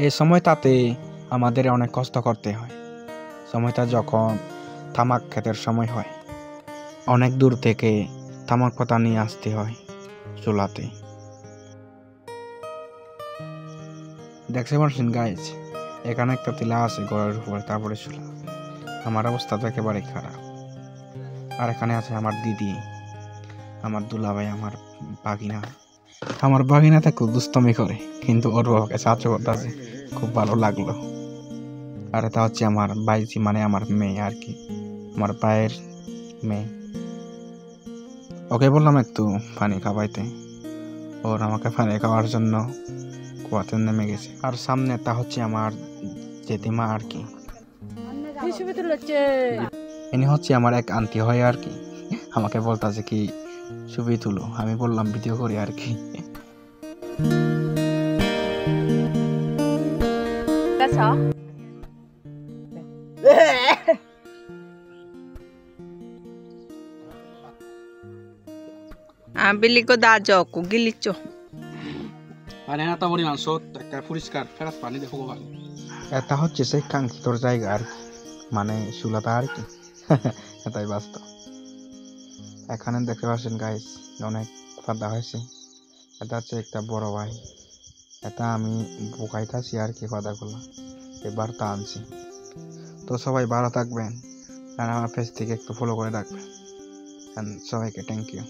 এই সময়টাতে আমাদের অনেক কষ্ট করতে হয়। সময়টা যখন তামাক ক্ষেতের সময় হয়, অনেক দূর থেকে তামাক পাতা নিয়ে আসতে হয় চুলাতে। দেখতে পাচ্ছেন গাইজ, এখানে একটা টিলা আছে ঘরের উপরে, তারপরে চুলা। আমার অবস্থা তো একেবারে খারাপ। আর এখানে আছে আমার দিদি, আমার দুলাভাই, আমার বাগিনা। আমার বাগিনাটা খুব দুষ্টমি করে, কিন্তু ওর বাবাকে সাহায্য করতে আছে, খুব ভালো লাগলো। আর এটা হচ্ছে আমার বাইজি, মানে আমার মেয়ে আর কি, আমার পায়ের মেয়ে। ওকে বললাম একটু পানি খাওয়াইতে, ওর আমাকে পানি খাওয়ার জন্য কুয়াতে নেমে গেছে। আর সামনেটা হচ্ছে আমার জেঠিমা আর কি, ইনি হচ্ছে আমার এক আন্টি হয় আর কি। আমাকে বলতেছে কি ছবি তুলো, আমি বললাম ভিডিও করি আর কি। Bili ko da joko gilicho. পানি না তাবড়ি মাংস একটা পরিষ্কার ফেরাস পানি দেখো ভালো। এটা হচ্ছে সেই কাঙ্ক্ষিতর জায়গা আর কি, মানে চুলাটা আর কি। এটাই বাস্তব। এখানে দেখতে পাচ্ছেন গাইস, অনেক ফাঁদা হয়েছে। এটা হচ্ছে একটা বড় ভাই, এটা আমি বোকাইতাছি আর কি ফাঁদাগুলো, এবার তা আনছি। তো সবাই ভালো থাকবেন, আর আমার পেজ থেকে একটু ফলো করে রাখবেন। সবাইকে থ্যাংক ইউ।